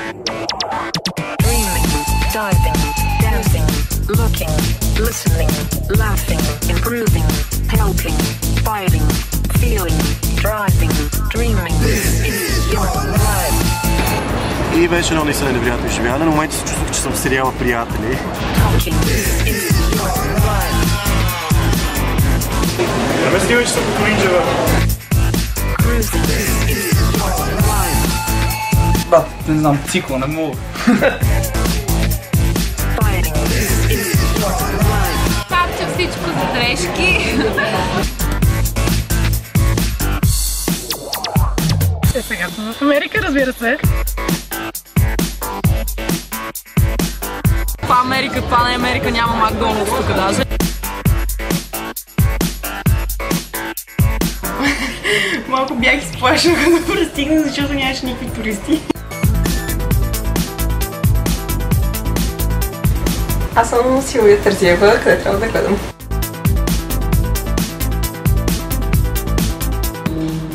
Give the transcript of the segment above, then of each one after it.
Dreaming, diving, dancing, looking, listening, laughing, improving, helping, fighting, feeling, driving, dreaming. It's your life. И беше едно наистина невероятно изживяване. На момента се чувствах, че съм в сериала Приятели. Ами стига, че съм като Ринджева. Брат, не знам, цикъл, не мога. Папча всичко за дрежки. Сега съм в Америка, разбира се. Това Америка, това не е Америка, няма Макдоналдс тук даже. Малко бях изплашена, като пристигнах, защото нямаше никакви туристи. Аз съм Силвия Тързиева, къде трябва да гледам.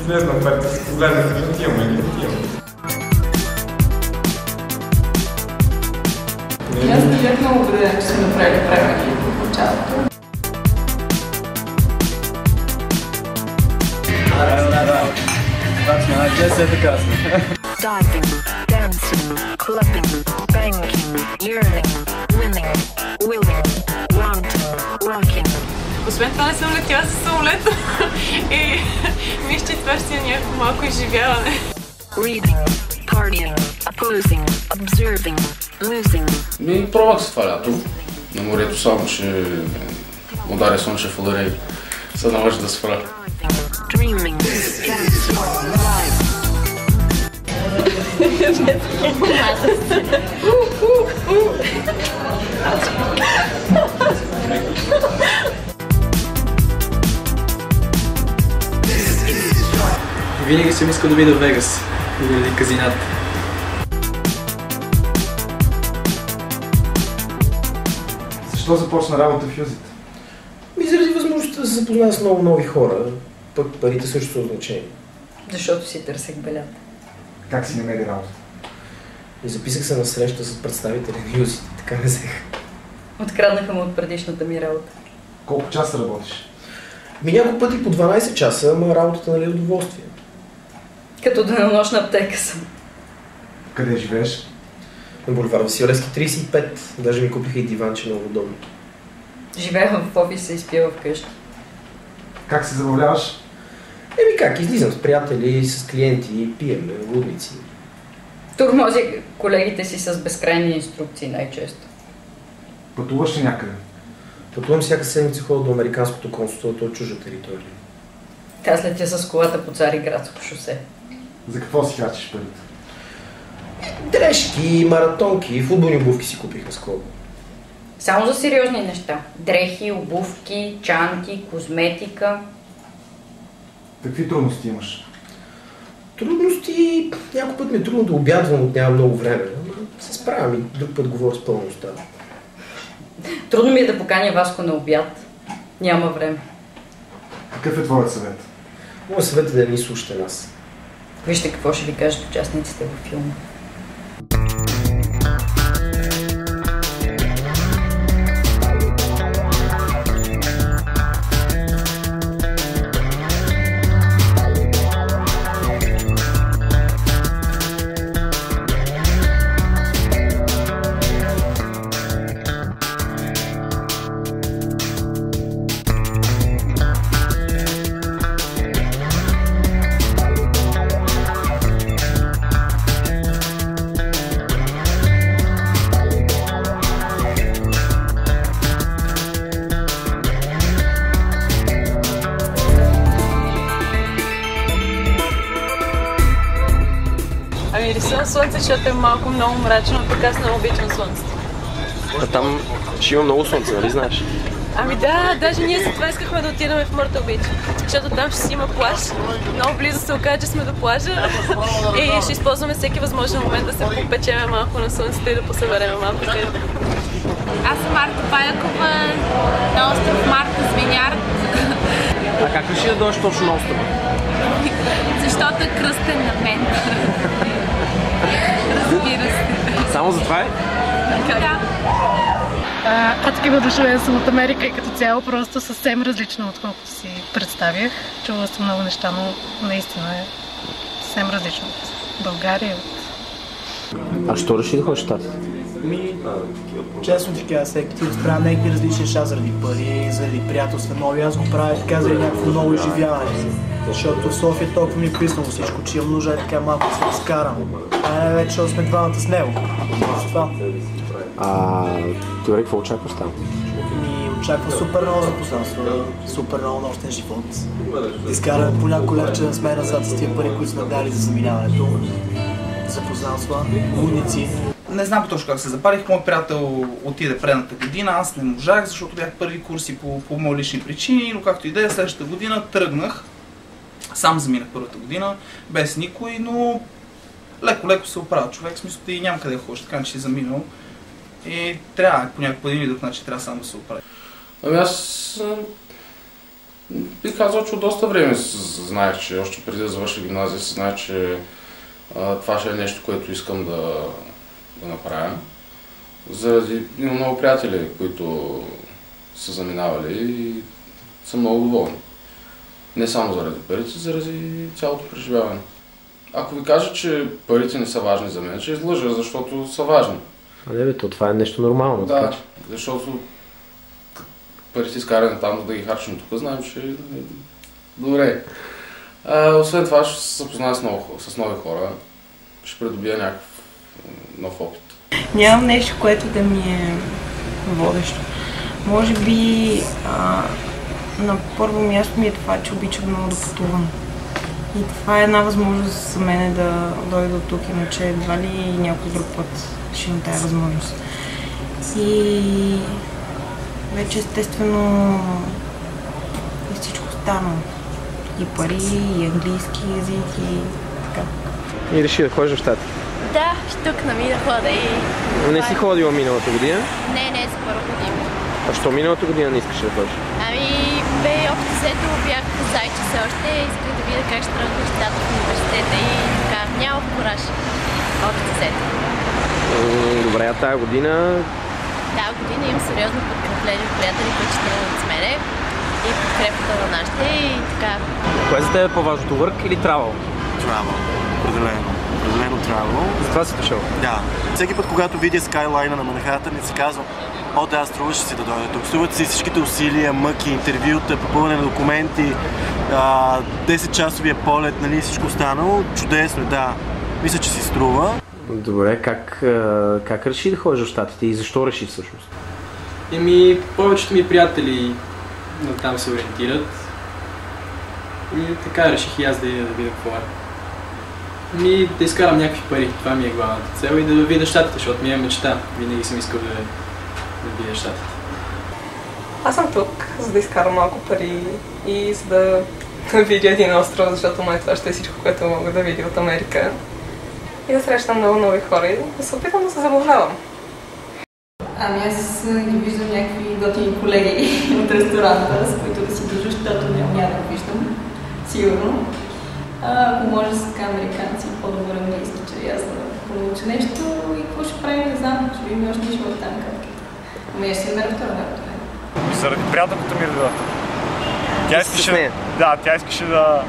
Не знам, да се погледнете, да отиваме или отиваме. Аз не бях много убедена, че сме направили правилно в началото. Diving, dancing, clubbing, banking, yearning, winning, willing, wanting, rocking. Освен това не съм летяла със самолет и мисля, че това ще е някакво малко изживяване. Reading, partying, opposing, observing, losing. Пробвах се това лято на морето, само че ударя слънчев удар и се наложи да спра. Dreaming, dancing, live. Винаги съм искал да видя Вегас и да видя казината. Защо започна работа в Юзит? Заради възможността да се запозная с много нови хора, пък парите също са от значение. Защото си търсех белята. Как си намери работа? И записах се на среща с представители на Юзит, така не взех. Откраднаха ме от предишната ми работа. Колко часа работиш? Няколко пъти по 12 часа, ама работата нали е удоволствие. Като денонощна аптека съм. Къде живееш? На булевар Василевски 35, даже ми купиха и диванче много удобно. Живея в офиса и спя вкъщи. Как се забавляваш? Как, излизам с приятели, с клиенти, пием, лудници. Тормози колегите си с безкрайни инструкции най-често. Пътуваш ли някъде? Пътувам всяка седмица, ходя до американското консулство, то е чужда територия. Аз летя с колата по Цариградско шосе. За какво си харчиш парите? Дрежки, маратонки, футболни обувки си купихме скоро. Само за сериозни неща. Дрехи, обувки, чанти, козметика. Какви трудности имаш? Трудности... Някой път ми е трудно да обядвам, от няма много време. Но се справям и друг път говоря с пълността. Трудно ми е да поканя Васко на обяд. Няма време. Какъв е твоят съвет? Моят съвет е да ни слушате нас. Вижте какво ще ви кажат участниците във филма. Ами рисувам слънце, защото е малко много мрачно, пък аз много обичам слънцето. А там ще има много слънце, нали знаеш? Ами да, даже ние за това искахме да отидем в Мъртъл Бич, защото там ще си има плаж. Много близо се окаже, че сме до плажа и ще използваме всеки възможен момент да се попечеме малко на слънцето и да посъберем малко след. Аз съм Марта Паякова, на остров Марта Звиняр. А как реши да дойдеш точно на острова? Защото е кръстен на мен. Разбира се. Само за това ли? Да. Аз такива душове съм от Америка и като цяло просто съвсем различно, отколкото си представях. Чувала съм много неща, но наистина е съвсем различно от България. А що реши да ходиш щат? Честно ти кажа, всеки ти разправя някакви различни неща заради пари, заради приятелства нови. Аз го правя така заради някакво ново изживяване. Защото в София толкова ми е писнало всичко, че имам нужда така малко да се разкарам. Вече, защото сме двамата с него. Това. Добре, какво очакваш там? Очаква супер много запознанство, супер много нощен живот. Изкараме по няколко левче да сме назад с тия пари, които сме дали за заминаването. Запознанства, лудници. Не знам точно как се запалих. Мой приятел отиде предната година, аз не можах, защото бях първи курси по мои лични причини, но както и да е, следващата година тръгнах. Сам заминах първата година, без никой, но леко се оправя човек, в смисъл и няма къде да ходиш, така че си заминал. И трябва по един или друг начин трябва само да се оправи. Ами аз бих казал, че от доста време знаех, че още преди да завърша гимназия, знаех, че това ще е нещо, което искам да направя. Заради имам много приятели, които са заминавали и съм много доволни. Не само заради парите, заради цялото преживяване. Ако ви кажа, че парите не са важни за мен, ще излъжа, защото са важни. Това е нещо нормално. Да, така. Защото парите изкаране там, да ги харчим тук, знаем, че е добре. Освен това ще се запозная с нови хора, ще придобия някакъв нов опит. Нямам нещо, което да ми е водещо. Може би на първо място ми е това, че обичам много да пътувам. И това е една възможност за мен да дойда до тук, иначе едва ли някой друг път ще имам тази възможност. И вече естествено и всичко стана. И пари, и английски език, и така. И реши да ходиш в щата? Да, щукна ми да хода и... Не си ходила миналата година? Не, за първа година. А що миналата година не искаш да ходиш? Общо взето бях зайче все още, исках да видя как ще тръгнат нещата в университета и така, нямах кураж. Общо взето. Добре, а тази година? Тази година имам сериозно подкрепление от приятели, които ще тръгнат с мене и подкрепата на нашите и така. Кое за теб е по-важното, work или travel? Travel, определено travel. Затова си дошъл? Да. Всеки път, когато видя скайлайна на Манхатън, си казвам, да, струваше си да дойда тук. Струват си всичките усилия, мъки, интервюта, попълване на документи, 10-часовия полет, нали, всичко останало. Чудесно, да. Мисля, че си струва. Добре, как реши да ходиш в щатите и защо реши всъщност? Повечето ми приятели там се ориентират. И така реших и аз да видя какво е. Да изкарам някакви пари, това ми е главната цел и да видя щатите, защото ми е мечта. Винаги съм искал да видя щатите. Аз съм тук, за да изкарам малко пари и за да видя един остров, защото май това ще е всичко, което мога да видя от Америка. И да срещам много нови хора и да се опитам да се забавлявам. Аз ги виждам някакви готини колеги от ресторанта, с които да си дружа, защото няма да виждам. Сигурно. Ако може с така американци, по-добър английски, че аз да получа нещо и какво ще правим, не знам, че би ми още живот там как. Ами ще се намеря втора работа. Заради приятелката ми да. Тя искаше да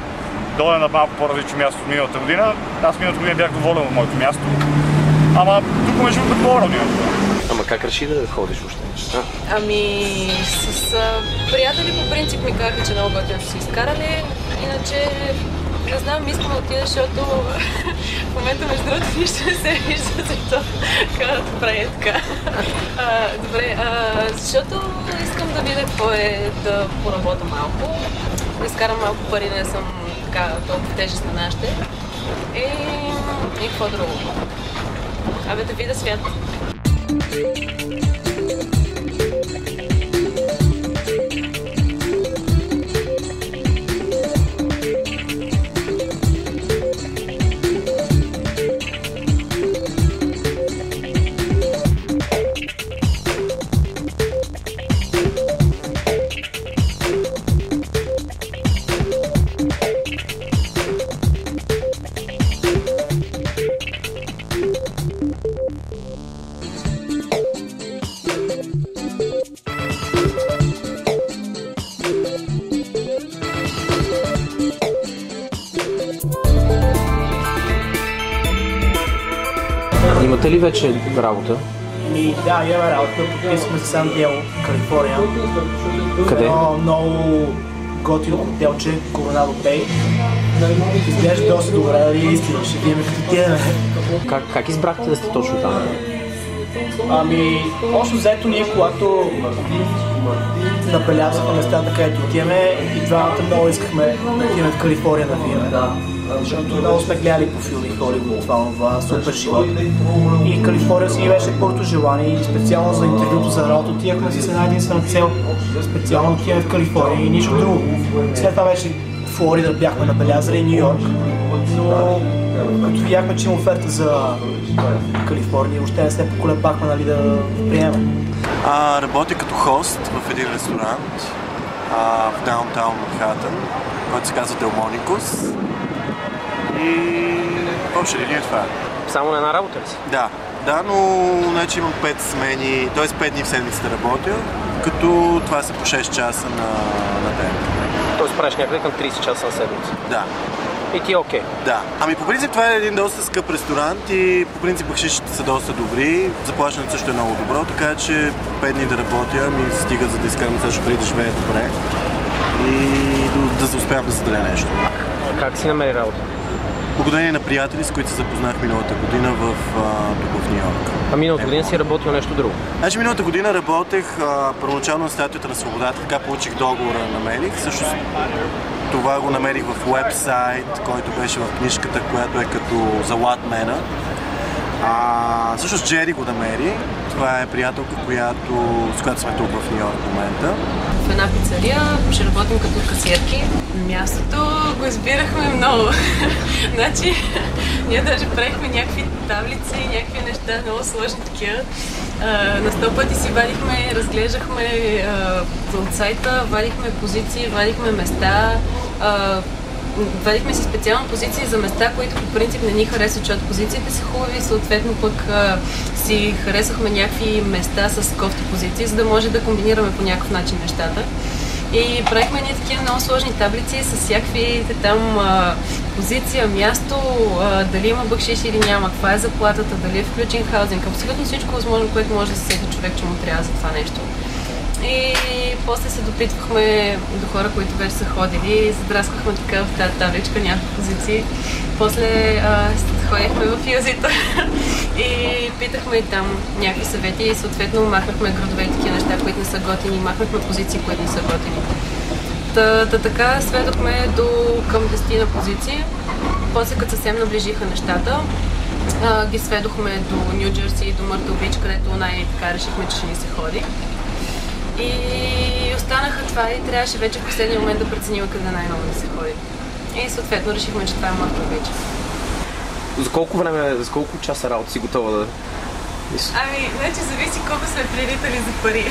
дойде на малко по-различно място от миналата година. Аз миналата година бях доволен от моето място. Ама тук между да по-родина. Ама как реши да ходиш въобще? С приятели по принцип ми казаха, че много готино ще си изкарали. Иначе не знам, искам да отида, защото в момента между другото нищо не се вижда, защото добре, така. Защото искам да видя какво е да поработя малко, да изкарам малко пари, да не съм така толкова тежест на нашите. И какво друго. Да видя свят. Имате ли вече работа? Да, имаме работа. Подписахме се Сан Диего, Калифорния. Къде? Много готино хотелче, Коронадо Бей. Изглежда доста добре, дали истина, ще видим като отидем. Как избрахте да сте точно там? Общо взето ние, когато набелязахме местата, където отиваме, и двамата много искахме да отидем в Калифорния да видим. Защото много сме гледали по филми Холивуд, това супер живот. И Калифорния си ни беше първото желание и специално за интервюто за работа отивахме с една единствена цел. Специално отиваме в Калифорния и нищо друго. След това беше Флорида бяхме набелязали и Ню Йорк. Но като видяхме, че има оферта за Калифорния, въобще не се поколебахме, нали, да приемем. Работя като хост в един ресторант в даунтаун Манхатън, който се казва Делмоникус. И в обща линия това е. Само на една работа ли си? Да, но значи имам 5 смени, т.е. 5 дни в седмицата работя, като това са по 6 часа на ден. Тоест правиш някъде към 30 часа на седмица? Да. И ти е окей? Да. По принцип това е един доста скъп ресторант и по принцип бакшишите са доста добри. Заплащането също е много добро, така че 5 дни да работя ми стига, за да изкарам също преди да живея добре и да се успявам да създаде нещо. Как си намери работа? Благодарение на приятели, с които се запознах миналата година тук в Ню Йорк. Миналата година си работил нещо друго? Миналата година работех първоначално на Статуята на свободата, така получих договора, намерих. Всъщност това го намерих в уебсайт, който беше в книжката, която е като за Латмена. Всъщност Джери го намери. Това е приятелка, с която сме тук в Ню Йорк в момента. В една пицария ще работим като касиерки. Мястото го избирахме много. Значи, ние даже правихме някакви таблици, някакви неща, много сложни такива. На 100 пъти си вадихме, разглеждахме от сайта, вадихме позиции, вадихме места. Вадихме си специални позиции за места, които по принцип не ни харесват, защото позициите са хубави, съответно пък си харесахме някакви места с кофти позиции, за да може да комбинираме по някакъв начин нещата. И правихме ние такива много сложни таблици с всякакви там позиция, място, дали има бакшиш или няма, каква е заплатата, дали е включен хаузинг, абсолютно всичко възможно, което може да се сети човек, че му трябва за това нещо. И после се допитвахме до хора, които вече са ходили, задраскахме така в тази табличка някакви позиции. После ходихме в Юзито и питахме там някакви съвети и съответно махнахме градове и такива неща, които не са готини, махнахме позиции, които не са готини. Така сведохме към 10 на позиции. После като съвсем наближиха нещата, ги сведохме до Ню Джерси и до Мъртъл Бич, където най-така решихме, че ще ни се ходи. И останаха това и трябваше вече в последния момент да преценим къде най-много да се ходи. И съответно решихме, че това е Мъртъл Бич. За колко часа работа си готова да... Значи зависи колко сме прилитали за пари.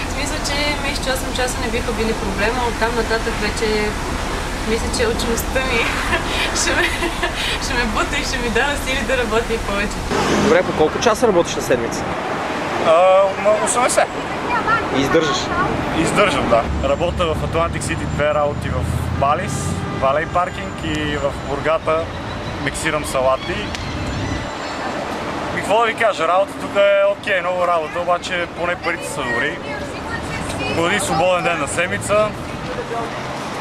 В смисъл, че 8 часа не биха били проблема, оттам нататък вече мисля, че учеността ми ще ме бута и ще ми дава сили да работя и повече. Добре, по колко часа работиш на седмица? 80. И издържаш? Издържам, да. Работя в Атлантик Сити 2 работи в Балис, Валей паркинг и в Бургата миксирам салати. И какво да ви кажа, работа тук е окей, много работа, обаче поне парите са добри. Поради свободен ден на седмица,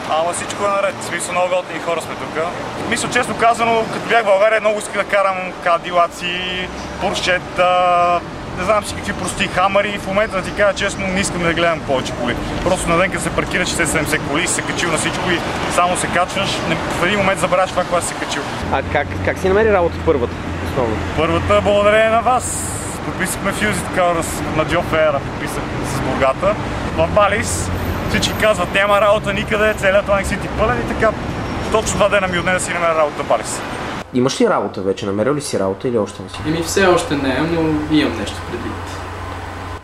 ама всичко е наред, в смисъл много готини хора сме тук. Мисля, честно казано, като бях в България, много исках да карам кадилаци, поршета, не знам си какви прости хамари. В момента да ти кажа честно, не искам да гледам повече коли. Просто на ден, като се паркираш 60-70 коли, се качил на всичко и само се качваш, в един момент забравяш това, когато си се качил. Как си намери работа първата? Основно? Първата, благодарение на вас. Подписахме Fused Cars на Джо Фера, подписах с Бургата. В Балис всички казват, няма работа никъде, целият Атлантик Сити пълен и така. Точно 2 дена ми отне да си намеря работа в Балис. Имаш ли работа вече? Намерил ли си работа или още не си? Все още не, но имам нещо предвид.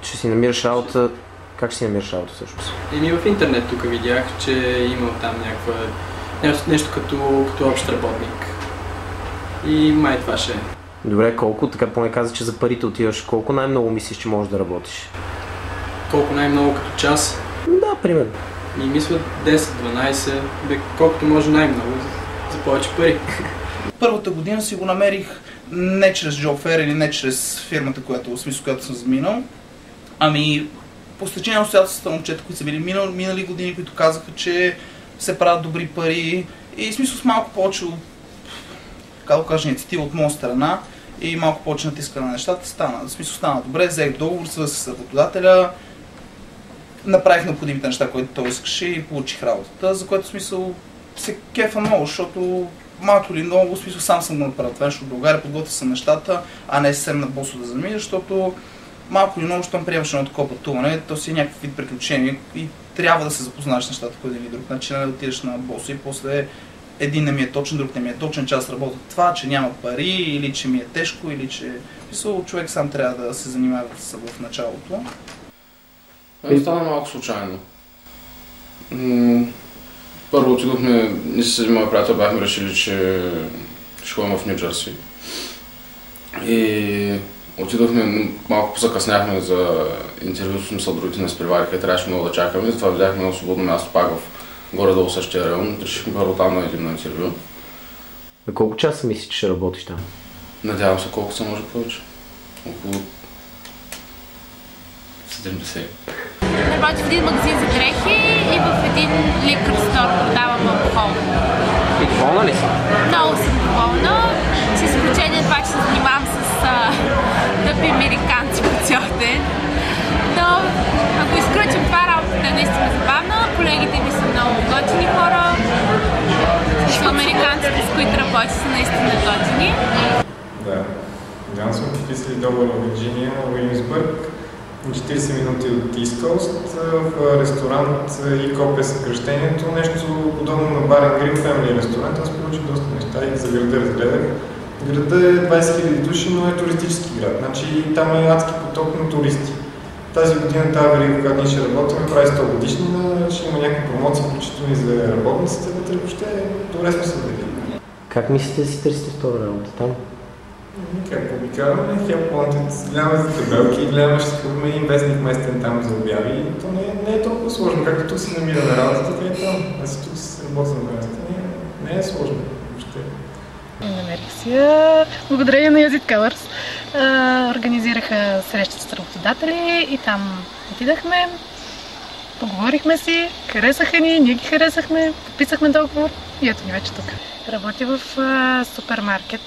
Ще си намираш работа... Как ще си намираш работа всъщност? В интернет тук видях, че има там нещо като общ работник. И май това ще е. Добре, колко? Така поне каза, че за парите отиваш. Колко най-много мислиш, че можеш да работиш? Колко най-много като час? Да, примерно. Мисля 10-12, колкото може най-много, за повече пари. Първата година си го намерих не чрез job fair или не чрез фирмата, в смисъл, която съм заминал, ами по стечение на обстоятелствата на момчета, които са били минали години, които казаха, че се правят добри пари и в смисъл с малко повече, как да кажа, инициатива от моя страна и малко повече натиска на нещата, стана. В смисъл стана добре, взех договор с работодателя, направих необходимите неща, които той искаше и получих работата, за което в смисъл се кефа много, защото малко или много, в смисъл сам съм го направил това, защото в България подготвя съм нещата, а не съвсем на босо да замина, защото малко или много, щом приемаш едно такова пътуване, то си е някакъв вид приключение и трябва да се запознаеш с нещата по един или друг начин, да отидеш на босо и после един не ми е точен, друг не ми е точен, че аз работя това, че няма пари или че ми е тежко, или че човек сам трябва да се занимава в началото. Стана малко случайно. Първо отидохме, ние с един моя приятел бяхме решили, че ще ходим в Ню Джерси. И отидохме, малко закъсняхме за интервюто, смисъл другите не спревариха и трябваше много да чакаме, затова видяхме едно свободно място пак в горе-долу същия район. Решихме първо там да идем на интервю. А колко часа мислиш, че ще работиш там? Надявам се колко се може повече. Около 70. Работя в един магазин за дрехи и в един ликър стор продавам алкохол. И доволна ли си? Много съм доволна. С изключение това, че се занимавам с тъпи американци по цял ден. Но ако изключим това, работата е наистина забавна. Колегите ми са много готини хора. Американците, с които работя, са наистина готини. Да. Недавно сме подписали договор в Вирджиния, Уилямсбърг. 40 минути от East Coast, в ресторант ИКОП е съкръщението, нещо подобно на Бар & Грил Family ресторант. Аз получих доста неща и за града разгледах. Града е 20 000 души, но е туристически град, значи там е адски поток на туристи. Тази година тази верига, когато ние ще работим, прави 100 годишнина, ще има някакви промоции, включително и за работниците, вътре въобще добре сме се отделили. Как мислите да си търсите втора работа там? Как обикаваме, Help Wanted, гледаме за табелки, гледаме, ще скупим един вестник местен там за обяви. То не е толкова сложно, както тук се намира на работата, така и там. Аз тук се работя на места. Не е сложно въобще. Намерих си благодарение на Use It Colors. Организираха среща с работодатели и там отидахме, поговорихме си, харесаха ни, ние ги харесахме, подписахме договор и ето ни вече тук. Работя в супермаркет,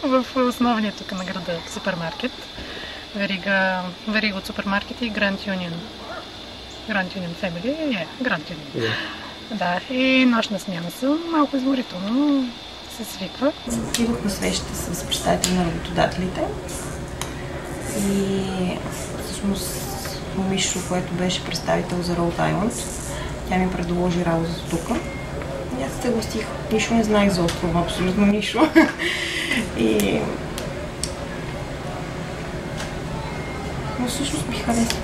в основния тук на града супермаркет. Верига от супермаркети и Grand Union Family. Grand Union. Да, и нощна смяна съм. Малко изморително се свиква. Отидох на среща с представители на работодателите и всъщност Момишо, което беше представител за Rhode Island, тя ми предложи работа тук. И аз се съгласих. Нищо не знаех за острова, абсолютно нищо. И... но всъщност ми харесва.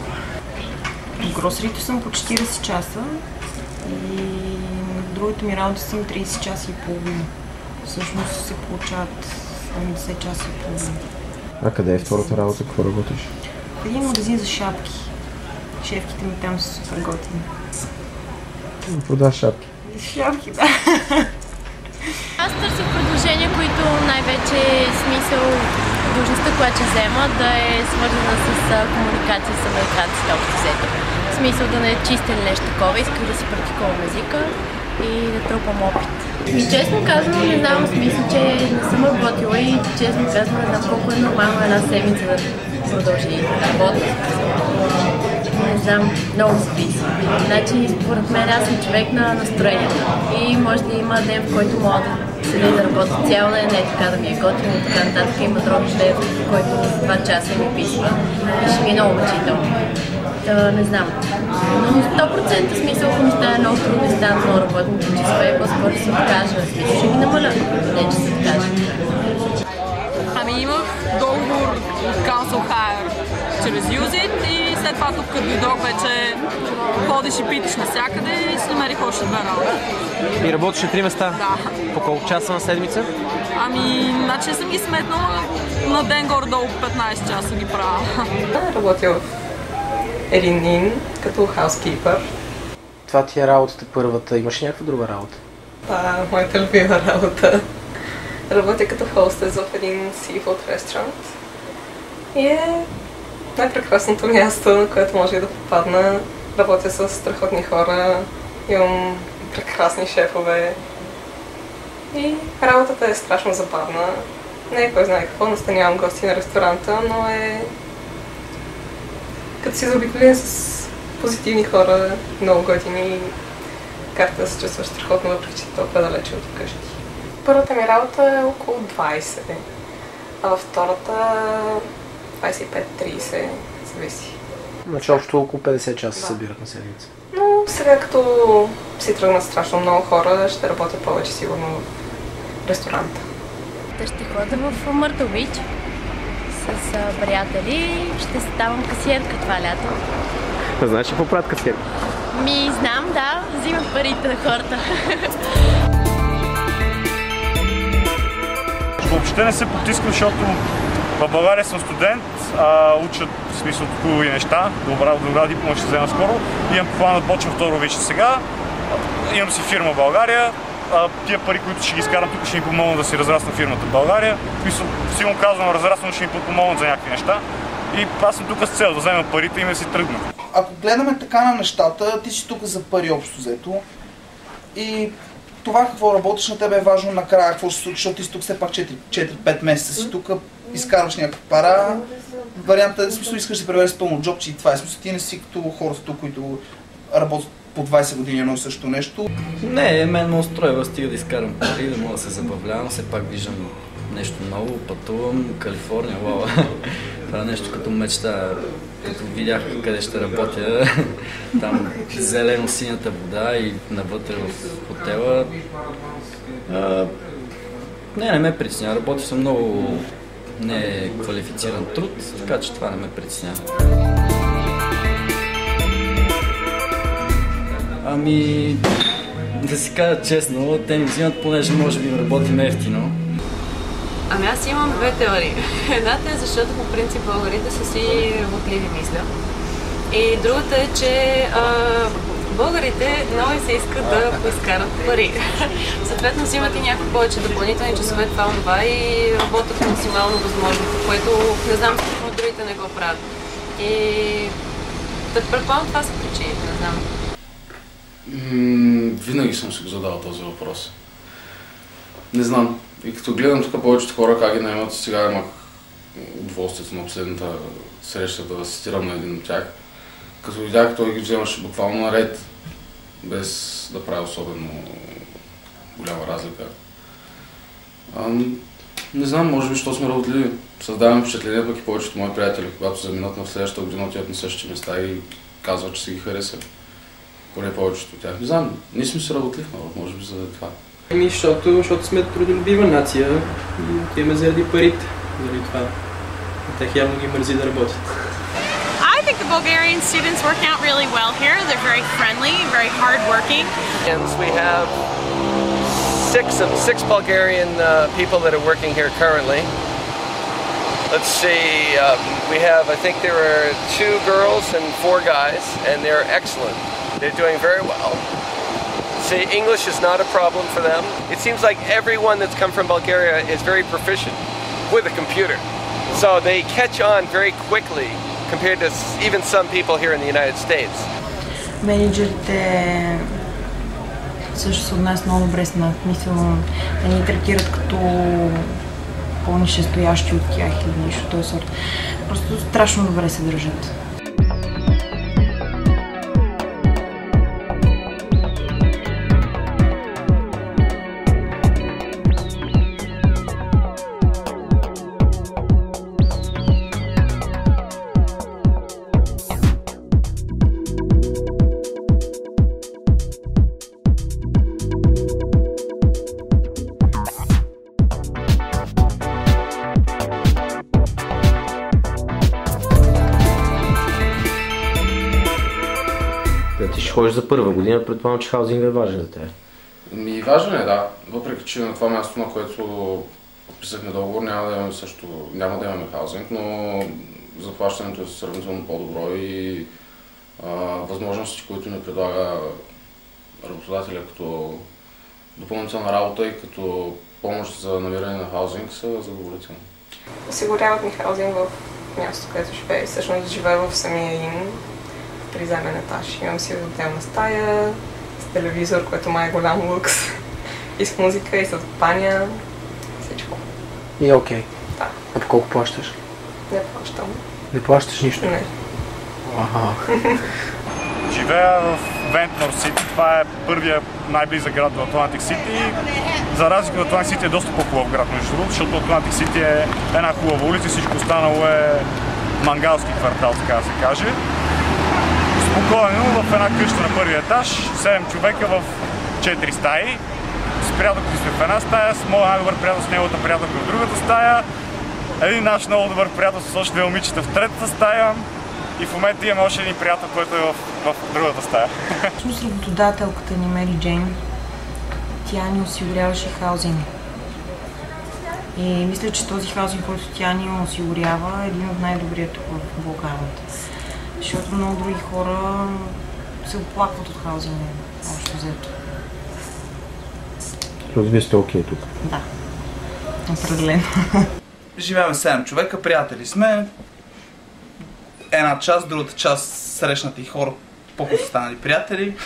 В гросерите съм по 40 часа и на другата ми работа съм 30 часа и половина. Всъщност се получават 70 часа и половина. А къде е втората работа? Какво работиш? В един магазин за шапки. Шефките ми там са супер готини. Продаваш шапки? Шапки, да. Аз търся предложения, които най-вече смисъл длъжността, която ще взема, да е свързана с комуникация с американците общо взето. В смисъл да не е чистен нещо такова, исках да си практикувам езика и да трупам опит. И честно казвам, не знам, смисъл, че не съм работила и честно казвам, не знам колко е нормално една седмица да продължи да работи. Не знам, много зависи. Значи, според мен аз съм човек на настроението и може да има ден, в който мога да седя да работя цял ден, не така да ми е готино и така нататък. Има друг ден, в който за 2 часа ми писва и ще ми е много мъчително. Не знам. Но 100% смисъл, ако ми стане много трудно и станат много работните часове, по-скоро се откажа. Смисъл, ще ги намаля, не че се откажа. Ами имах договор от Council Hire чрез Use It и след това тук като дойдох вече ходиш и питаш навсякъде и си намерих още 2 работи. И работиш на 3 места? Да. По колко часа на седмица? Ами, значи съм ги сметнала на ден горе-долу 15 часа ги правя. Работя в един ин като хаускипър. Това ти е работата първата. Имаш ли някаква друга работа? Това е моята любима работа. Работя като хостес в един seafood ресторант. И е най-прекрасното място, на което може да попадна. Работя с страхотни хора, имам прекрасни шефове. И работата е страшно забавна. Не е кой знае какво, настанявам гости на ресторанта, но е като си заобиколен с позитивни хора, много готини, карта да се чувстваш страхотно, въпреки че толкова далече от вкъщи. Първата ми работа е около 20, а във втората 25-30, зависи. Значи общо около 50 часа събират на седмица. Но сега като си тръгнат страшно много хора, ще работя повече сигурно в ресторанта. Ще ходя в Мъртъл Бич с приятели, ще ставам касиерка това лято. Знаеш ли какво правят касиерки? Знам, да, взимат парите на хората. Въобще не се потискам, защото в България съм студент, уча в смисъл хубави неща, добра диплома ще взема скоро. Имам план да почвам второ висше сега. Имам си фирма в България. Тия пари, които ще ги изкарам тук, ще ми помогнат да си разрасна фирмата в България. Силно казвам, разраствам, ще ми подпомогнат за някакви неща. И аз съм тук с цел да взема парите и да си тръгна. Ако гледаме така на нещата, ти си тук за пари общо взето. И това какво работиш на тебе е важно накрая, какво ще се случи, защото ти си тук все пак 4-5 месеца си тук, изкарваш някаква пара. Вариантът е, смисъл, искаш да се преведеш пълно джобче и това е смисъл. Ти не си като хората тук, които работят по 20 години едно и също нещо. Не, мен ме устройва, стига да изкарам пари, да мога да се забавлявам, все пак виждам нещо ново, пътувам, Калифорния, вау. Това е нещо като мечта, като видях къде ще работя, там зелено-синята вода и навътре в хотела. Не ме притеснява, работя съм много неквалифициран труд, така че това не ме притеснява. Да си кажа честно, те ми взимат, понеже може би работим ефтино. Аз имам две теории. Едната е, защото по принцип българите са си работливи, мисля. И другата е, че българите много се искат да поискарат пари. Съответно взимат и някакви повече допълнителни часове, това и работят максимално възможното, което не знам какво другите не го правят. И предполагам, това са причините, не знам. Винаги съм си го задал този въпрос. Не знам. И като гледам тук повечето хора как ги наемат, сега имах удоволствието на последната среща да асистирам на един от тях. Като видях, той ги вземаше буквално наред, без да прави особено голяма разлика. Не знам, може би, що сме работливи. Създаваме впечатление, пък и повечето мои приятели, когато заминат на следващата година, отиват на същите места и казват, че са ги харесали. Поне повечето от тях. Не знам, ние сме си работлив народ, може би заради това. Защото сме трудолюбива нация и отиваме заради парите, заради това. Тях явно ги мързи да работят. I think the Bulgarian students work out really well here. They're very friendly, very hard-working. We have six Bulgarian people that are working here currently. Let's see, we have, I think there are 2 girls and 4 guys, and they're excellent. They're doing very well. See, English is not a problem for them. It seems like everyone that's come from Bulgaria is very proficient with a computer. So they catch on very quickly compared to even some people here in the United States. Менеджерите също се отнасят много добре с нас. Мисля, да ни третират като по-нишестоящи от тях или нещо този сорт. Просто страшно добре се държат. Ти ще ходиш за първа година, предполагам, че хаузинг е важен за теб. Важен е, да. Въпреки че на това място, на което подписахме договор, няма да имаме хаузинг, но заплащането е сравнително по-добро и възможности, които ни предлага работодателя като допълнителна работа и като помощ за намиране на хаузинг са задоволителни. Осигуряват ми хаузинг в място, където живея. Всъщност живея в самия ин, в приземен етаж. Имам си отделна стая, с телевизор, което май е голям лукс. И с музика, и с баня, всичко. И окей. Да. А по колко плащаш? Не плащам. Не плащаш нищо? Не. Живея в Вентнор Сити. Това е първия най-близък град до Атлантик Сити. За разлика от Атлантик Сити е доста по-хубав град, между другото, защото Атлантик Сити е една хубава улица, всичко останало е мангалски квартал, така да се каже. Спокойно в една къща на първия етаж, 7 човека в 4 стаи. С приятелки сме в една стая, с моя най-добър приятел с неговата приятелка в другата стая. Един наш много добър приятел с още две момичета в третата стая. И в момента имаме още един приятел, който е в другата стая. Всъщност работодателката ни, Мери Джейн, тя ни осигуряваше хаузинг. И мисля, че този хаузинг, който тя ни осигурява, е един от най-добрият тук в Балканите. Защото много други хора се оплакват от хаузинга, общо взето. Вие сте окей тук? Да, определено. Живеем 7 човека, приятели сме. Една част, другата част срещнати хора, по-хубаво са станали приятели.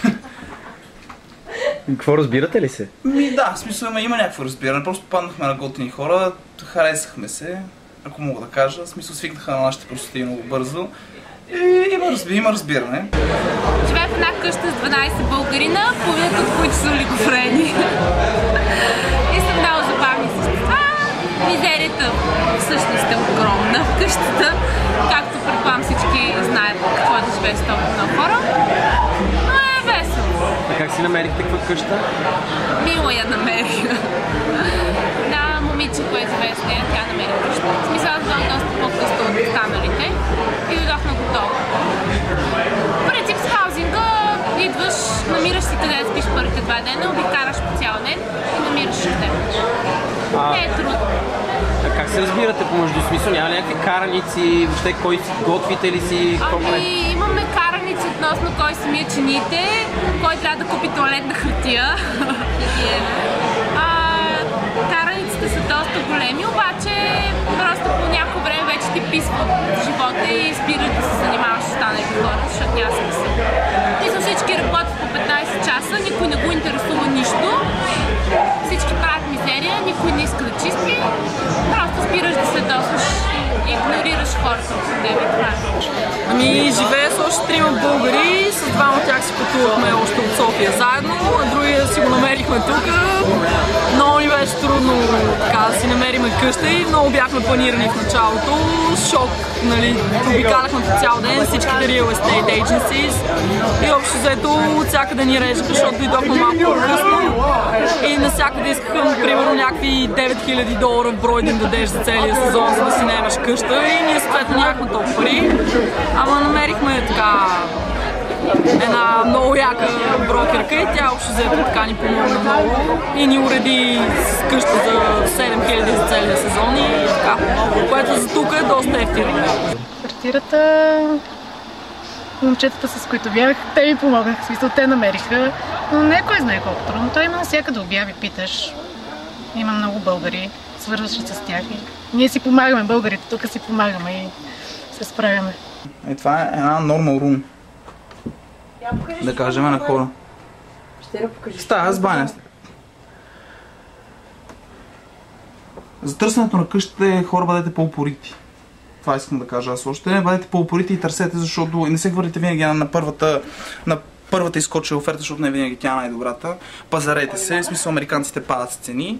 Какво, разбирате ли се? Да, в смисъл има някакво разбиране. Просто попаднахме на готини хора, харесахме се, ако мога да кажа. В смисъл свикнаха на нашите простоти много бързо. И има разбиране. Живея в една къща с 12 българина, половината от които са олигофрени. И са много забавни същества. Мизерията всъщност е огромна в къщата. Както предполагам всички знаят какво е да живее с толкова много хора. Но е весело. А как си намерихте каква къща? Мила я намерих. Да, момиче, което живее с нея, тя намери къща. В смисъл, аз бях доста по-късно от останалите и дойдох на готово. В принцип с хаузинга идваш, намираш си къде да спиш първите 2 дена, обикараш по цял ден и намираш къде. Не е трудно. А как се разбирате помежду? Смисъл, няма някакви караници, въобще кой си готвите ли си? Имаме караници относно кой си мие чините, кой трябва да купи тоалетна хартия. Караниците са доста големи, обаче просто по някакво време вече ти писва от живота и спираш да се занимаваш с останалите хора, защото няма смисъл. И всички работят по 15 часа, никой не го интересува нищо. Всички правят мизерия, никой не иска да чисти. Просто спираш да се досваш и игнорираш хората от тебе. Ами, живея с още 3 българи, с 2 от тях си пътувахме още от София заедно, а другия си го намерихме тук. Много ни беше трудно така да си намериме къща и много бяхме планирани в началото. Шок, нали, обикаляхме по цял ден всичките real estate agencies и общо взето от всякъде ни режеха, защото дойдохме малко по-късно и навсякъде искаха, примерно, някакви $9000 в брой да им дадеш за целия сезон, за да си наемаш къща и ние съответно нямахме толкова пари, ама намерихме така една много яка брокерка и тя общо взето така ни помогна много и ни уреди къща за 7000 за целия сезон и така, което за тук е доста ефтино. Квартирата, момчетата, с които бях, те ми помогнаха, в смисъл те намериха, но не кой знае колко трудно. Той има навсякъде обяви, питаш. Има много българи, свързваш се с тях и ние си помагаме, българите тук си помагаме и се справяме. Това е една normal room. Да кажем на хора. Ще да покажеш. Стая с баня. За търсенето на къщите хора бъдете по-упорити. Това искам да кажа аз още. Бъдете по-упорити и търсете, защото не се хвърлите винаги на първата изкочила оферта, защото не винаги тя е най-добрата. Пазарете се, в смисъл американците падат с цени.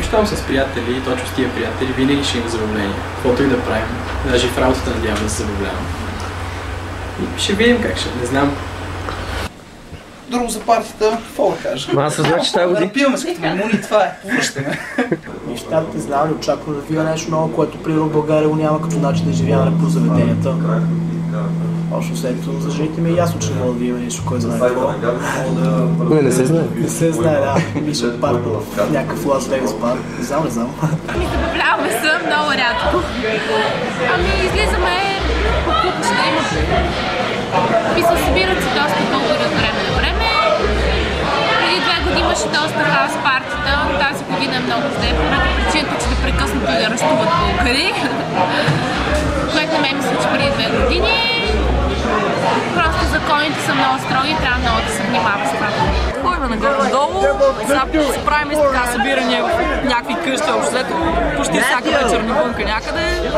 щом с приятели и точно с тия приятели, винаги ще има забавление. Каквото и да правим. Даже и в работата надявам да се забавлявам. И ще видим как ще, не знам. Друго за партията, какво да кажа? Аз разбрах, че тази година. Напиваме се като мамуни, това е, повръщаме. Нещата знам ли, очаквам да видя нещо ново, което примерно в България го няма като начин на изживяване по заведенията. Общо след това за жените ми е ясно, че не мога да видим нещо, кой знае какво. Не се знае. Не се знае, да. Мисля парк в някакъв Лас Вегас парк. Не знам. Ми забавляваме се много рядко. Ами излизаме по клубчета, има. Събират се доста българи от време на време. Преди 2 години имаше доста хаус партита, тази година е много зле, поради причината, че непрекъснато да арестуват българи. Което на мен ми случи преди 2 години. Просто законите са много строги и трябва много да се внимава с това. Ходим нагоре-надолу, сега се правим така събирания в някакви къщи, общото, почти всяка вечер навънка някъде.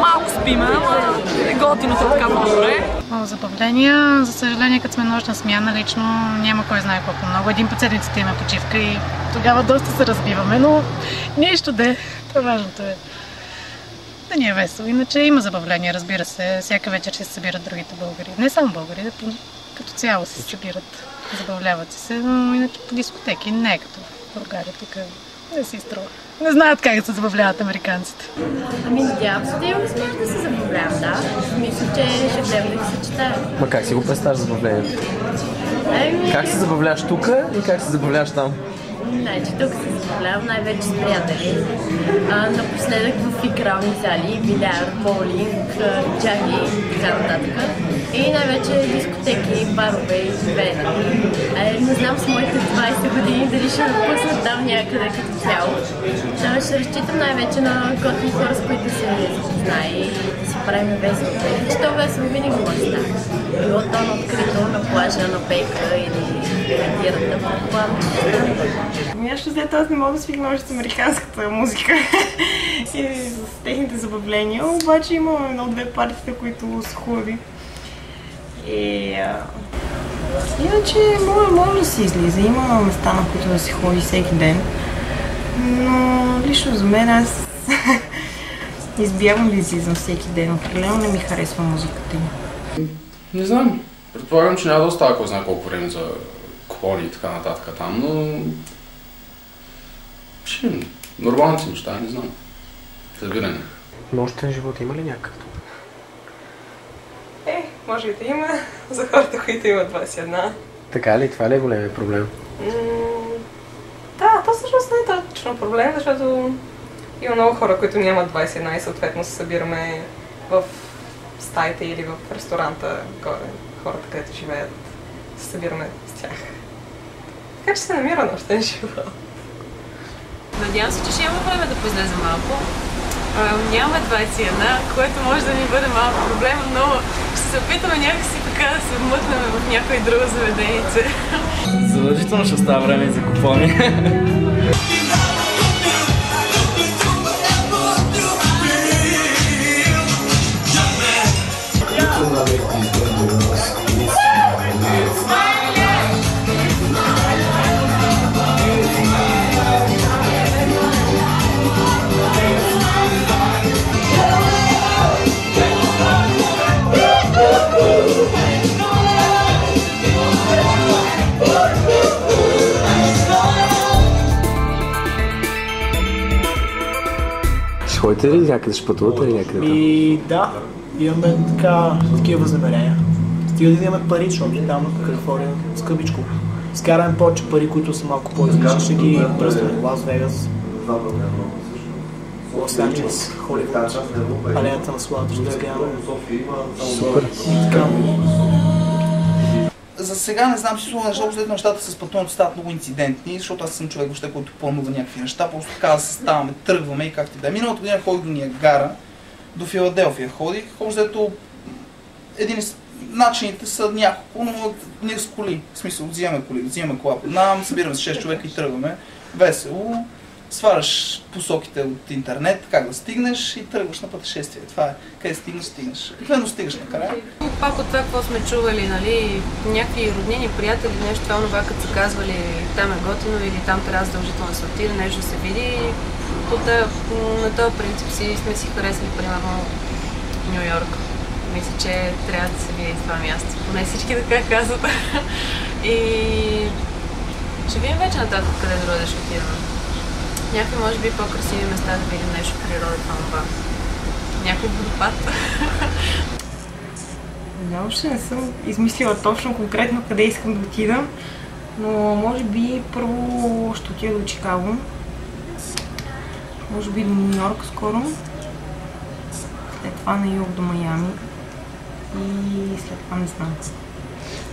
Малко спиме, ама е готино така по-добре. Забавления, за съжаление, като сме нощна смяна, лично няма кой знае колко много. Един път седмицата има почивка и тогава доста се разбиваме, но нищо де. Това важното е да ни е весело. Иначе има забавления, разбира се. Всяка вечер се събират другите българи. Не само българи, като цяло се събират. Забавляват се, но иначе по дискотеки не е като в България. Тук не си струва. Не знаят как да се забавляват американците. Ами надявам се да имам възможност да се забавлявам, да. Мисля, че ще взема да ги съчетая. Ма как си го представяш забавлението? Как се забавляваш тук и как се забавляваш там? Значи тук се забавлявам най-вече с приятели. Напоследък в игрални зали, билярд, боулинг, джаги и така нататък. И най-вече дискотеки, барове и живеене. Не знам с моите 20 години дали ще напуснат там някъде като цяло. Ще разчитам най-вече на готини хора, с които се знае и да си правим весело. Че то весело винаги може да стане. Било то на открито, на плажа, на пейка или квартирата, предполагам. Аз ще взето, аз не мога да свикна още с американската музика и с техните забавления, обаче имаме едно-две партита, които са хубави. Иначе може да се излиза, има места, на които да се ходи всеки ден, но лично за мен аз избягвам да излизам всеки ден, определено не ми харесва музиката им. Не знам, предполагам, че няма да остава кой знае колко време за клони и така нататък там, но нормалните неща, не знам. Събиране. Нощен живот има ли някакъв? Може и да има за хората, които имат 21. Така ли? Това ли е големият проблем? Да, то всъщност не е точно проблем, защото има много хора, които нямат 21 и съответно се събираме в стаите или в ресторанта горе. Хората, където живеят, се събираме с тях. Така че се намира нощен живот. Надявам се, че ще имаме време да поизлезем малко. Нямаме 21, което може да ни бъде малко проблем, но ще се опитаме някакси така да се вмъкнем в някоя друга заведенице. Задължително ще остава време за купони. Ходите ли някъде, ще пътувате ли някъде там? Да, имаме такива възнамерения. Стига да имаме пари, защото там в Калифорния скъбичко. Скараме повече пари, които са малко по-излишни, ще ги пръснем. Лас Вегас, Лос Анджелес, Холивуд, алеята на славата ще гледаме. Супер. За сега не знам, защото нещата с пътуването стават много инцидентни, защото аз съм човек въобще, който планува някакви неща, просто така да се ставаме, тръгваме и както и да е. Миналата година ходих до Ниагара, до Филаделфия ходих, защото един начините са няколко, но ние с коли, в смисъл взимаме кола под нам, събираме с 6 човека и тръгваме, весело. сваляш посоките от интернет, как да стигнеш и тръгваш на пътешествие. Това е. Къде стигнеш. Обикновено стигаш накрая. Пак от това, какво сме чували, нали, някакви роднини, приятели, нещо това, като са казвали, там е готино или там трябва задължително да се отиде, нещо да се види. На този принцип сме си харесали, примерно, Ню Йорк. Мисля, че трябва да се види това място. Поне всички така казват. И ще видим вече нататък къде друга ще отидем. Някакви, може би, по-красиви места да видим нещо в природата, това. Някой водопад. Още не съм измислила точно конкретно къде искам да отида, но може би първо ще отида до Чикаго, може би до Ню Йорк скоро, след това на юг до Майами и след това не знам.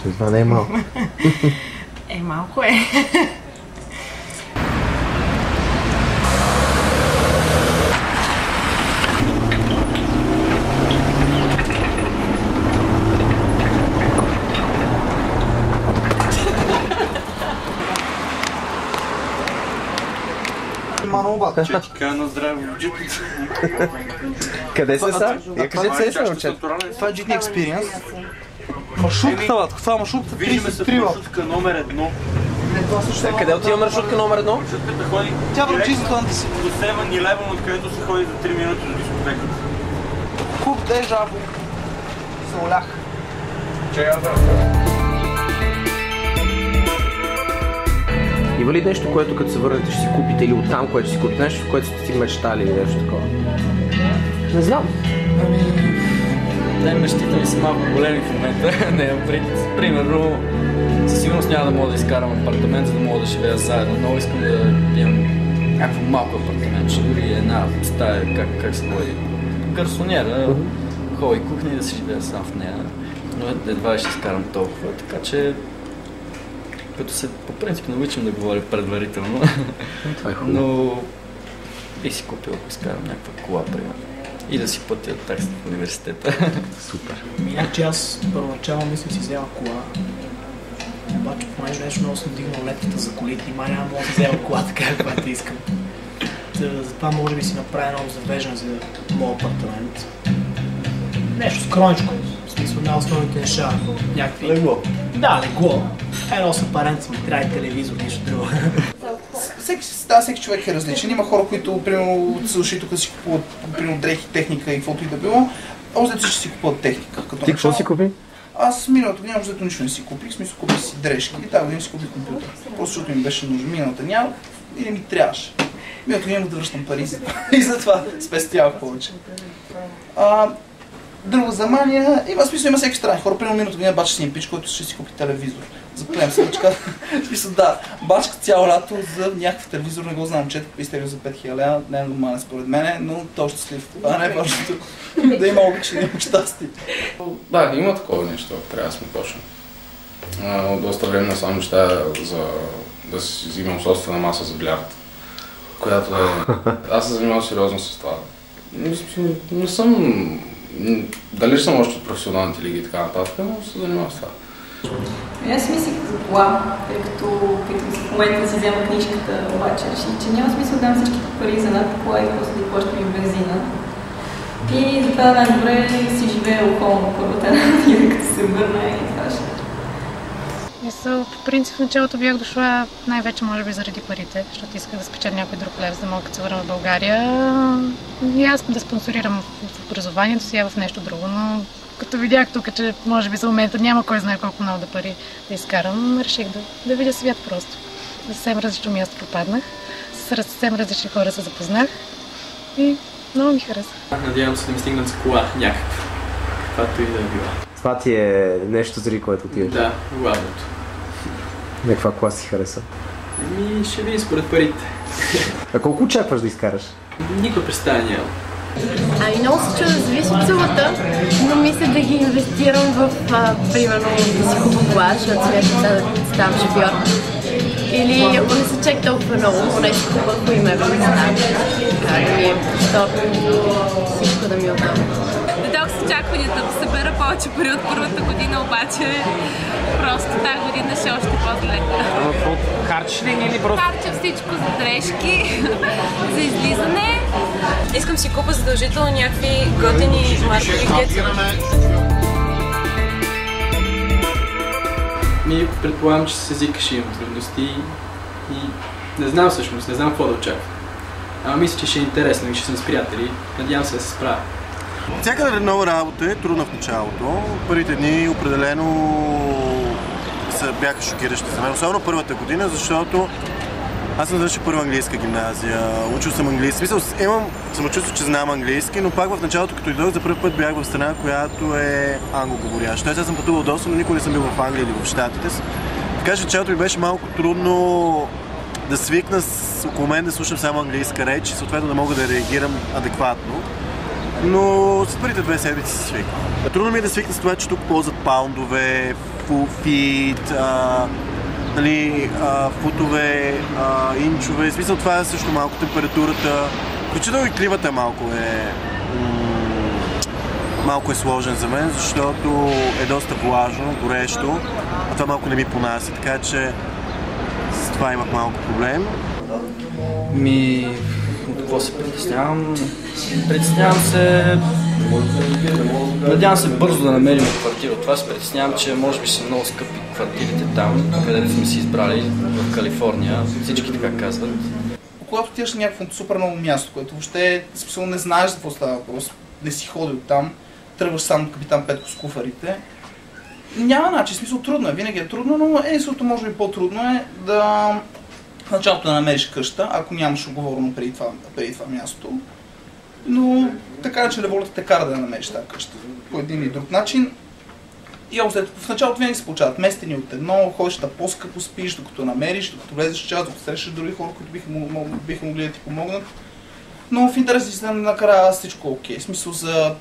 Това не е малко. Малко е. Че ти кажа на здраве в джипите. Къде се са? Я кажете се са, момчета. Това е Jitney Experience. Маршрутката, това маршрутката 33 маршрутка номер 1. Къде отива маршрутка номер 1? Маршрутката ходи тя върчи за Атлантис. До 7-11, откъдето се ходи за 3 минути до дискотеката. Куп дежаву. Солях. Има ли нещо, което като се върнете ще си купите или оттам, което ще си купите? Нещо, което сте си мечтали или нещо такова? Не знам. Те мечтите ми са малко големи в момента. Примерно, със сигурност няма да мога да изкарам апартамент, за да мога да живея заедно. Много искам да имам някакво малко апартамент, ще дори една стая, как се води. Гарсонера, хол и кухня и да си живея сам в нея. Но едва ще изкарам толкова, така че като се по принцип научим да говоря предварително. Това е хубаво. Но би си купил, ако изкарам някаква кола, примерно. И да си платя таксата в университета. Супер. Иначе аз първоначално мисля си взема кола. Обаче понеже нещо много съм дигнал летката за колите и май няма мога да взема кола така, каквато искам. Затова може би си направя много завеждане за моят апартамент. Нещо скромничко. В смисъл на основните неща. Някакви... Легло. Да, легло. Едно с апарент ми трябва и телевизор, нищо друго. Всеки човек е различен. Има хора, които, примерно, са дошли тук да си купуват, примерно, дрехи, техника и каквото и да било. А взето ще си купуват техника. Ти какво си купи? Аз миналата година взето нищо не си купих, в смисъл купих си дрежки и тази година си купих компютър. Просто защото ми беше нужно. Миналата няма и не ми трябваше. Миналата година да връщам пари и затова спестявах повече. Друга замания, има смисъл, има всеки страни хора. Примерно миналата година бачка си им пич, който ще си купи телевизор. Заплем се, бачка. Смисъл, да, бачка цяло лято за някакъв телевизор, не го знам, че купи телевизор за 5000 лева, не е нормален според мене, но той е щастлив. Това не е важното. Да има обича, да има щастие. Да, има такова нещо, трябва да сме точни. От доста време насам мечтая да си взимам собствена маса за билярд, която е... Аз се занимавам сериозно с това. Не съм... Дали съм още от професионалните лиги и така нататък, но се занимавам с това. Аз мислих за кола, тъй като в момента си взема книжката, обаче реших, че няма смисъл да дам всичките пари за една кола и после да плащам и бензина. И затова най-добре си живее около първата една, като се върна и това ще. По принцип в началото бях дошла най-вече може би заради парите, защото исках да спечеля някой друг лев, за да мога да се върна в България и аз да спонсорирам в образованието си, в нещо друго, но като видях тук, че може би за момента няма кой знае колко много да пари да изкарам, реших да видя свят просто. На съвсем различно място попаднах, с съвсем различни хора се запознах и много ми хареса. Надявам се да ми стигнат с кола някаква, каквато и да е била. Това ти е нещо заради което отиваш? Да, главното. На каква кола си хареса? Ще видим според парите. А колко очакваш да изкараш? Никога представя няма. Много се чудя, зависи от сумата, но мисля да ги инвестирам в, примерно, да си купа кола, защото смятам да ставам шофьор. Или ако не са чак толкова много, поне си купа, ако има да ставам. Така да ми е просторно, всичко да ми е удобно. The dogs очакванията да събера повече пари от първата година, обаче просто тази година ще е още по-зле. Харчиш ли или просто? Харча всичко за дрежки, за излизане. Искам си купа задължително някакви готини маркови кети. Ми предполагам, че с езика ще имам трудности и не знам всъщност, не знам какво да очаквам. Ама мисля, че ще е интересно и ще съм с приятели. Надявам се да се справя. Всяка нова работа е трудна в началото. Първите дни определено бяха шокиращи за мен, особено първата година, защото аз съм завършил първа английска гимназия, учил съм английски. Смисъл, имам самочувство, че знам английски, но пак в началото, като идох, за първи път бях в страна, която е англоговоряща. Тоест аз съм пътувал доста, но никога не съм бил в Англия или в Щатите. Така че в началото ми беше малко трудно да свикна с около мен да слушам само английска реч и съответно да мога да реагирам адекватно. Но с първите 2 седмици се свикна. Трудно ми е да свикна с това, че тук ползват паундове, фит, футове, инчове. В смисъл това е също малко температурата. Включително и климата малко е сложен за мен, защото е доста влажно, горещо, а това малко не ми понася, така че с това имах малко проблем. От какво се притеснявам? Притеснявам се... Надявам се бързо да намерим квартира. Това се притеснявам, че може би са много скъпи квартирите там, където сме си избрали в Калифорния. Всички така казват. Когато отидеш на някакво супер ново място, което въобще не знаеш за какво става въпрос, не си ходил там, тръгваш сам от Капитан Петко с куфарите, няма начин, смисъл трудно е, винаги е трудно, но единството може би по-трудно е да в началото да намериш къща, ако нямаш оговорено преди това място. Но така че революцията те кара да намериш тази къща по един или друг начин. И в началото винаги се получават местени от едно, ходиш да по-скъпо спиш, докато намериш, докато влезеш в час, докато срещаш други хора, които биха могли да ти помогнат. Но в интерес истина накрая всичко е окей. В смисъл за,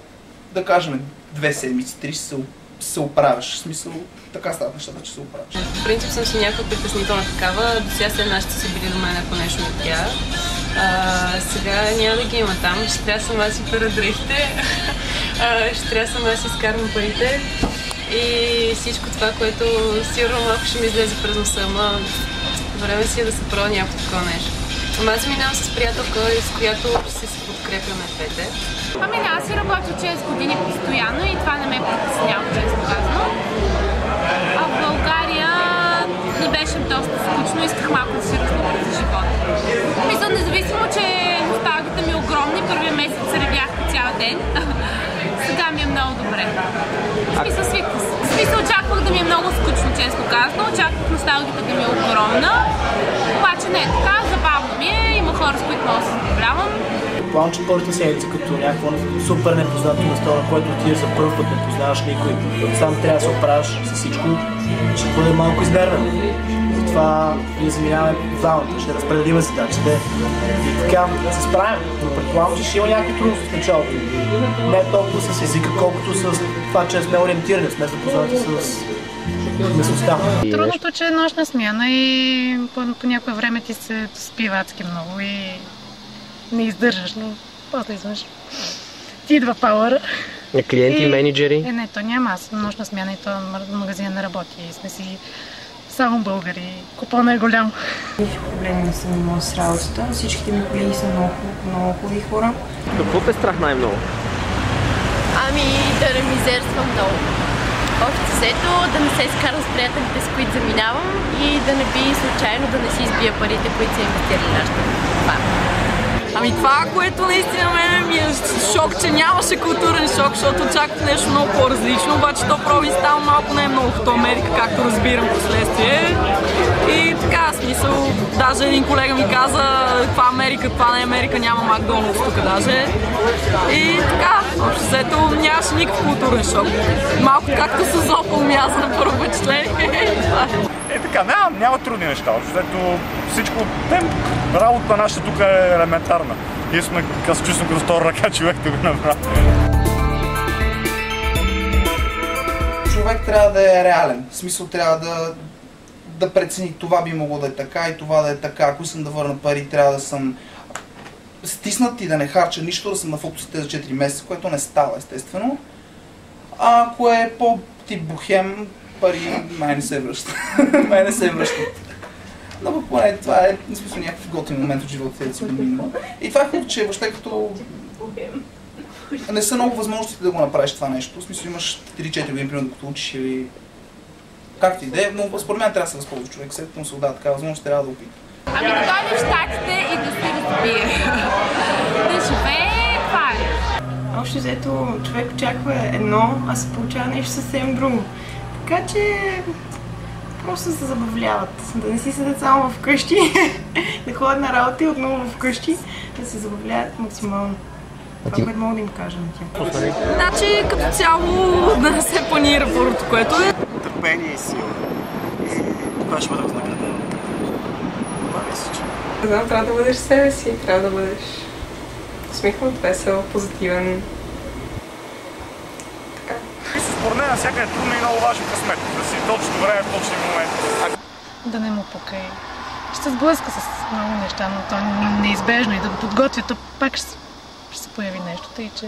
да кажем, 2 седмици, 3 се оправяш. В смисъл така стават нещата, че се оправяш. В принцип съм си някаква притеснителна такава. До сега след нашите са били до мен, ако нещо от тях. Сега няма да ги има там. Ще трябва сама да си пера дрехите. Ще трябва сама да си изкарвам парите. И всичко това, което сигурно малко ще ми излезе през носа, ама време си е да се пробва някакво такова нещо. Ама аз минавам с приятелка, с която се подкрепяме двете. Ами не, аз си работя 6 години постоянно и това не ме притеснява, честно казано. А в България ми беше доста скучно, исках малко да си разнообразя за живота. Мисля, независимо, че носталгията ми е огромна, първия месец се ревях цял ден. Сега ми е много добре. В смисъл, очаквах да ми е много скучно, честно казано. Очаквах носталгията да ми е огромна. Обаче не е така, забавно ми е, има хора, с които много се забавлявам. Предполагам, че първата седмица като някакво супер непознато место, на което отидеш за първ път, не познаваш никой, сам трябва да се оправиш с всичко, ще бъде малко изнервено. Затова ние заминаваме двамата, ще разпределим задачите и така се справим. Но предполагам, че ще има някакви трудности в началото. Не толкова с езика, колкото с това, че сме ориентирани, сме запознати с местността. Трудното, че е нощна смяна и по някое време ти се спива адски много и не издържаш, но после извънш. Ти идва пауър. Клиенти, менеджери? Не, то няма. Аз съм нощна смяна и то магазина не работи. И сме си само българи. Купона е голям. Никакви проблеми не съм имала с работата. Всичките ми колеги са много хубави хора. Какво те страх най-много? Ами да ремизерствам много. Общо взето да не се изкарвам с приятелите, с които заминавам и да не би случайно да не си избия парите, които са инвестирали нашите. Ами това, което наистина мене ми е шок, че нямаше културен шок, защото очаквах нещо много по-различно, обаче то проби става малко не е много като Америка, както разбирам последствие. И така, смисъл, даже един колега ми каза, това Америка, това не е Америка, няма Макдоналдс тук даже. И така, общо взето нямаше никакъв културен шок. Малко както с Опол ми аз на първо впечатление. Така, няма трудни неща. Защото всичко, работа нашата тук е елементарна. Ние сме, аз се чувствам като втора ръка човек да го направи. Човек трябва да е реален. В смисъл трябва да прецени това би могло да е така и това да е така. Ако искам да върна пари, трябва да съм стиснат и да не харча нищо, да съм на фокусите за 4 месеца, което не става естествено. А ако е по-тип бухем, пари май не се връщат. Май не се връщат. Но поне това е, в смисъл, някакъв готин момент от живота да си го минува. И това е хубаво, че въобще като не са много възможностите да го направиш това нещо. В смисъл имаш 3-4 години, примерно, докато учиш или както и да е, но според мен трябва да се възползва човек, след като му се отдава така възможност, трябва да опита. Ами да дойде в Щатите и да се разбие. Да живее, това е. Общо взето човек очаква едно, а се получава нещо съвсем друго. Така че просто се забавляват. Да не си седят само вкъщи, да ходят на работа и отново вкъщи, да се забавляват максимално. Това, което мога да им кажа на тях. Значи като цяло да не се планира първото, което е. Търпение и сила. И това ще бъде възнаградено. Това мисля, че. Не знам, трябва да бъдеш себе си, трябва да бъдеш усмихнат, весел, позитивен. Така. Според мен навсякъде е трудно и много важен късмет. Да си точно време, точни моменти. Да не му пукай. Ще се сблъска с много неща, но то е неизбежно и да го подготвя, то пак ще се появи нещо, тъй че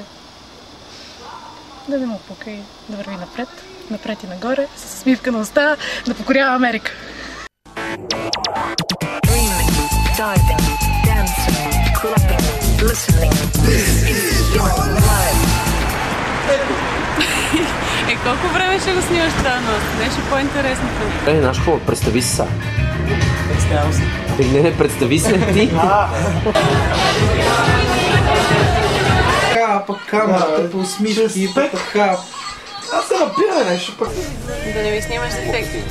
да не му пукай, да върви напред и нагоре, с усмивка на уста, да покорява Америка. Diving, dancing, clubbing, listening. This is your life. Колко време ще го снимаш това нос? Беше по-интересното. Знаеш какво? Представи се са. Представям се. Не, представи се ти. Така, пък камерата по усмивки, така. Аз се напира нещо пък. Да не ми снимаш ефекти.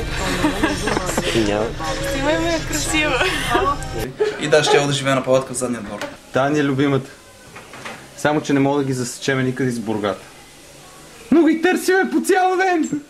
Снимай ме красиво. И да, ще да живея на палатка в задния двор. Да, ни е любимата. Само, че не мога да ги засечеме никъде из Бургата. Но ги търсиме по цял ден!